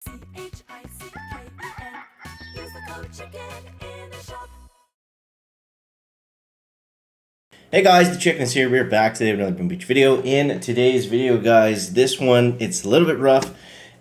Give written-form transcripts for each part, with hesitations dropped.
Use the code CHICKEN in the shop. Hey guys, the Chicken is here. We're back today with another Boom Beach video. In today's video, guys, this one, it's a little bit rough,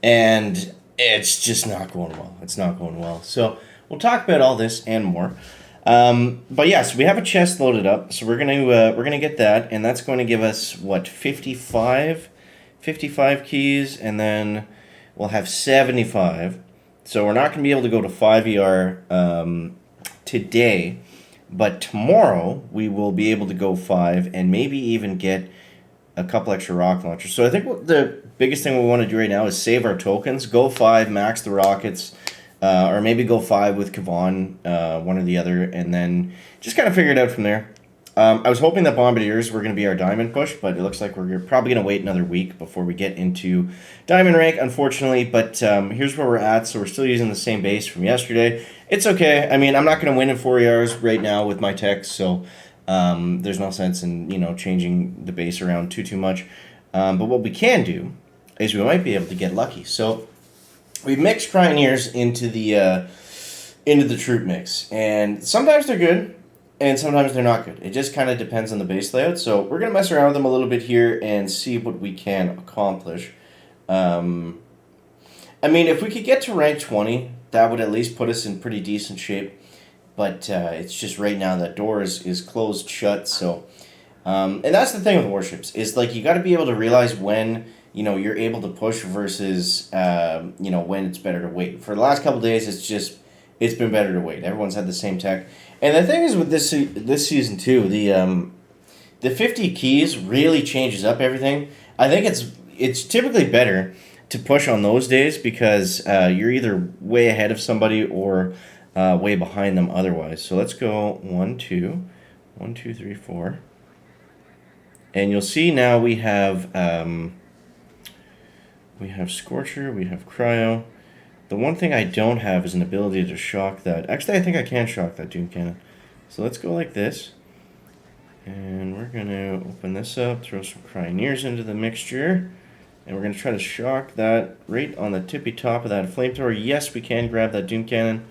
and it's just not going well. It's not going well. So we'll talk about all this and more. But yes, we have a chest loaded up, so we're gonna get that, and that's going to give us what 55 keys, and then we'll have 75. So we're not gonna be able to go to 5 today. But tomorrow, we will be able to go 5 and maybe even get a couple extra rocket launchers. So I think what the biggest thing we want to do right now is save our tokens, go 5, max the rockets, or maybe go 5 with Kavan, one or the other, and then just kind of figure it out from there. I was hoping that Bombardiers were going to be our diamond push, but it looks like we're probably going to wait another week before we get into diamond rank, unfortunately. But here's where we're at, so we're still using the same base from yesterday. It's okay. I mean, I'm not going to win in 4 years right now with my techs, so there's no sense in changing the base around too much. But what we can do is we might be able to get lucky. So we've mixed Pioneers into the troop mix, and sometimes they're good. And sometimes they're not good. It just kind of depends on the base layout. So we're going to mess around with them a little bit here and see what we can accomplish. I mean, if we could get to rank 20, that would at least put us in pretty decent shape. But it's just right now that door is closed shut. So, and that's the thing with warships is like you got to be able to realize when you're able to push versus when it's better to wait. For the last couple days, it's been better to wait. Everyone's had the same tech. And the thing is with this season too, the 50 keys really changes up everything. I think it's typically better to push on those days because you're either way ahead of somebody or way behind them otherwise. So let's go 1, 2, 1, 2, 3, 4, and you'll see now we have Scorcher, we have Cryo. The one thing I don't have is an ability to shock that. Actually, I think I can shock that Doom Cannon. So let's go like this. And we're going to open this up, throw some Cryoneers into the mixture. And we're going to try to shock that right on the tippy top of that flamethrower. Yes, we can grab that Doom Cannon.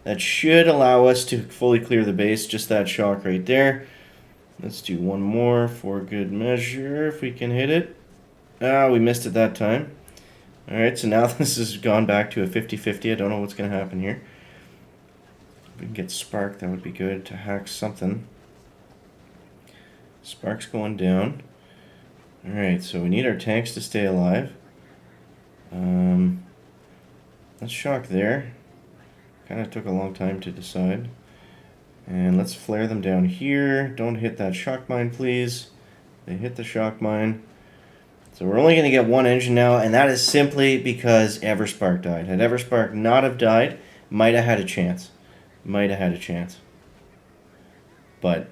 That should allow us to fully clear the base, just that shock right there. Let's do one more for good measure, if we can hit it. Ah, we missed it that time. Alright, so now this has gone back to a 50-50. I don't know what's going to happen here. If we can get Spark, that would be good to hack something. Spark's going down. Alright, so we need our tanks to stay alive. Let's shock there. Kind of took a long time to decide. And let's flare them down here. Don't hit that shock mine, please. They hit the shock mine. So we're only going to get one engine now, and that is simply because Everspark died. Had Everspark not have died, might have had a chance. Might have had a chance. But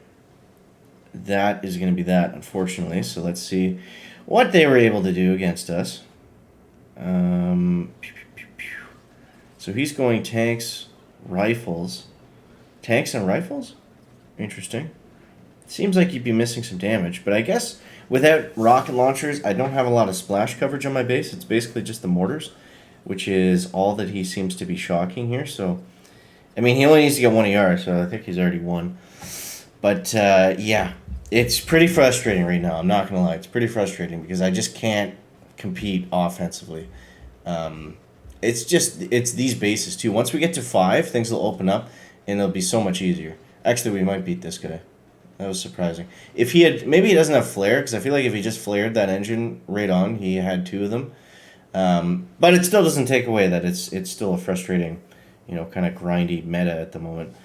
that is going to be that, unfortunately. So let's see what they were able to do against us. So he's going tanks, rifles. Tanks and rifles? Interesting. Seems like you'd be missing some damage, but I guess without rocket launchers, I don't have a lot of splash coverage on my base. It's basically just the mortars, which is all that he seems to be shocking here. So, I mean, he only needs to get 1 ER, so I think he's already won. But, yeah, it's pretty frustrating right now. I'm not going to lie. It's pretty frustrating because I just can't compete offensively. It's these bases, too. Once we get to 5, things will open up, and it'll be so much easier. Actually, we might beat this guy. That was surprising. If he had, maybe he doesn't have flare, because I feel like if he just flared that engine right on, he had 2 of them. But it still doesn't take away that it's still a frustrating, kind of grindy meta at the moment.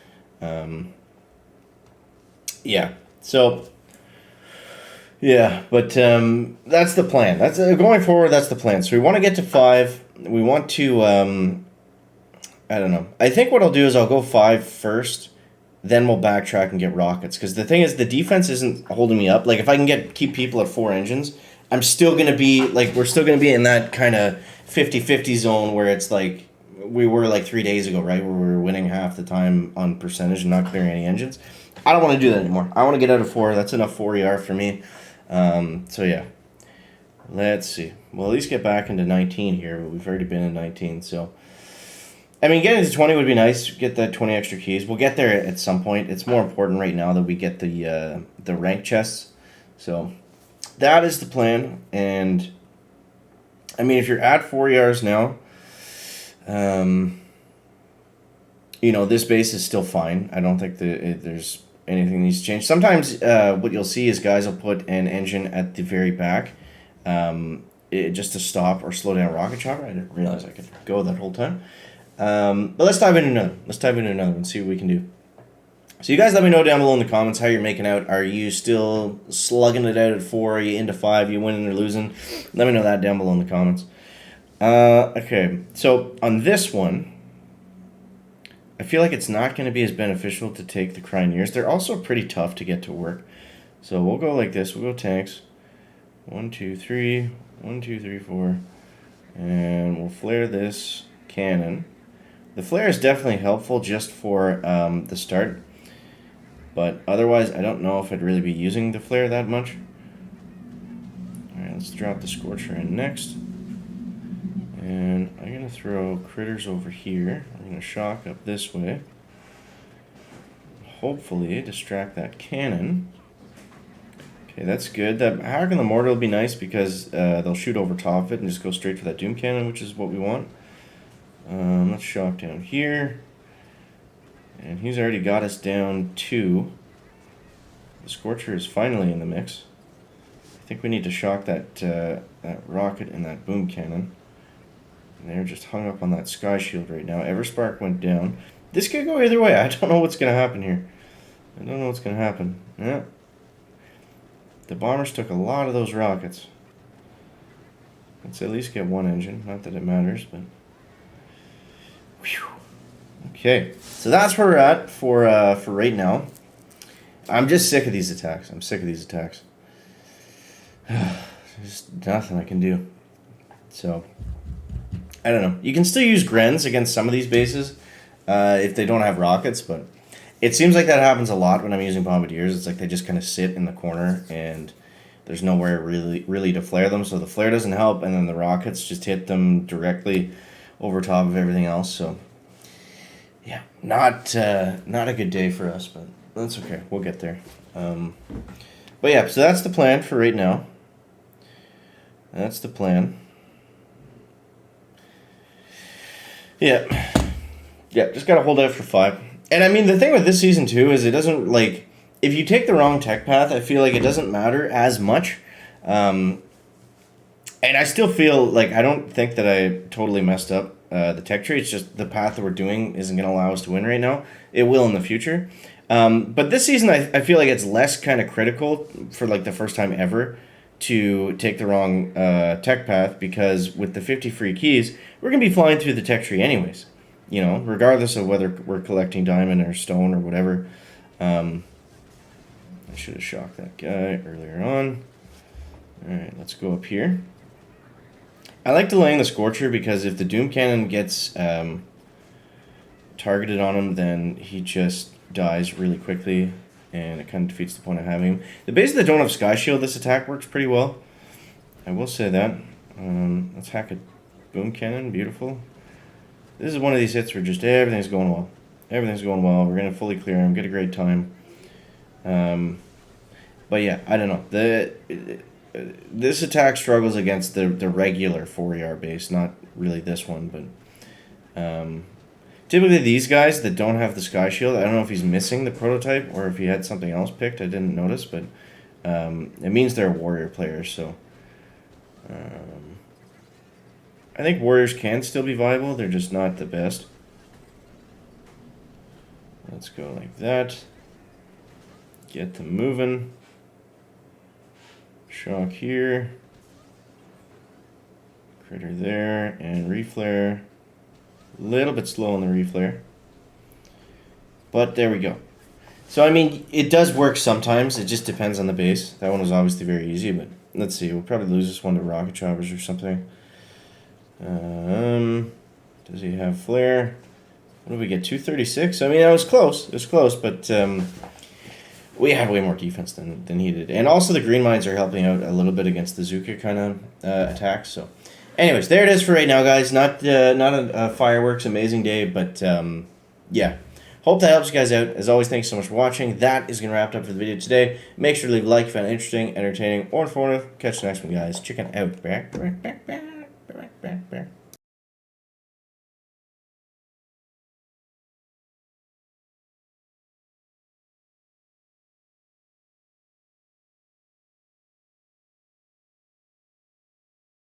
Yeah. So, yeah, but that's the plan. That's going forward. That's the plan. So we want to get to 5. We want to. I don't know. I think what I'll do is I'll go 5 first. Then we'll backtrack and get rockets. Because the thing is, the defense isn't holding me up. Like, if I can keep people at 4 engines, I'm still going to be, we're still going to be in that kind of 50-50 zone where it's like, we were 3 days ago, right? Where we were winning half the time on percentage and not clearing any engines. I don't want to do that anymore. I want to get out of 4. That's enough 4 ER for me. So, yeah. Let's see. We'll at least get back into 19 here, but we've already been in 19, so... I mean, getting to 20 would be nice. Get that 20 extra keys. We'll get there at some point. It's more important right now that we get the rank chests. So that is the plan. And I mean, if you're at 4 yards now, you know, this base is still fine. I don't think there's anything needs to change. Sometimes what you'll see is guys will put an engine at the very back just to stop or slow down rocket chopper. I didn't realize I could go that whole time. But let's dive into another. Let's dive into another one. See what we can do. So you guys let me know down below in the comments how you're making out. Are you still slugging it out at 4? Are you into 5? Are you winning or losing? Let me know that down below in the comments. Okay, so on this one, I feel like it's not going to be as beneficial to take the Cryoneers. They're also pretty tough to get to work. So we'll go like this. We'll go tanks. 1, 2, 3. 1, 2, 3, 4. And we'll flare this cannon. The flare is definitely helpful just for the start, but otherwise I don't know if I'd really be using the flare that much. Alright, let's drop the Scorcher in next. And I'm going to throw critters over here. I'm going to shock up this way. Hopefully distract that cannon. Okay, that's good. That Havoc and the Mortar will be nice because they'll shoot over top of it and just go straight for that Doom Cannon, which is what we want. Let's shock down here. And he's already got us down 2. The Scorcher is finally in the mix. I think we need to shock that that rocket and that boom cannon. And they're just hung up on that sky shield right now. Everspark went down. This could go either way. I don't know what's going to happen here. I don't know what's going to happen. Yeah. The bombers took a lot of those rockets. Let's at least get one engine. Not that it matters, but... Whew. Okay, so that's where we're at for right now. I'm just sick of these attacks. I'm sick of these attacks. There's nothing I can do. So, I don't know. You can still use Grens against some of these bases if they don't have rockets, but it seems like that happens a lot when I'm using Bombardiers. It's like they just kind of sit in the corner and there's nowhere really to flare them, so the flare doesn't help, and then the rockets just hit them directly over top of everything else. So yeah, not a good day for us, but that's okay. We'll get there. But yeah, so that's the plan for right now. That's the plan. Yeah, just gotta hold out for 5. And I mean, the thing with this season too is it doesn't, like, if you take the wrong tech path, I feel like it doesn't matter as much. And I still feel like I don't think that I totally messed up the tech tree. It's just the path that we're doing isn't going to allow us to win right now. It will in the future. But this season, I feel like it's less kind of critical for like the first time ever to take the wrong tech path, because with the 50 free keys, we're going to be flying through the tech tree anyways. You know, regardless of whether we're collecting diamond or stone or whatever. I should have shocked that guy earlier on. Alright, let's go up here. I like delaying the Scorcher because if the Doom Cannon gets targeted on him, then he just dies really quickly, and it kind of defeats the point of having him. The bases that don't have Sky Shield, this attack works pretty well. I will say that. Let's hack a Boom Cannon. Beautiful. This is one of these hits where just everything's going well. Everything's going well. We're going to fully clear him, get a great time. But yeah, I don't know. This attack struggles against the regular 4ER base, not really this one, but typically these guys that don't have the Sky Shield, I don't know if he's missing the prototype or if he had something else picked. I didn't notice, but it means they're warrior players, so I think warriors can still be viable. They're just not the best. Let's go like that. Get them moving. Shock here. Critter there. And reflare. A little bit slow on the reflare. But there we go. So, I mean, it does work sometimes. It just depends on the base. That one was obviously very easy, but let's see. We'll probably lose this one to rocket choppers or something. Does he have flare? What did we get? 236? I mean, that was close. It was close, but we had way more defense than he did. And also the green mines are helping out a little bit against the Zuka kind of attacks. So, anyways, there it is for right now, guys. Not a fireworks amazing day, but yeah. Hope that helps you guys out. As always, thanks so much for watching. That is going to wrap it up for the video today. Make sure to leave a like if you found it interesting, entertaining, or informative. Catch you next one, guys. Chicken out.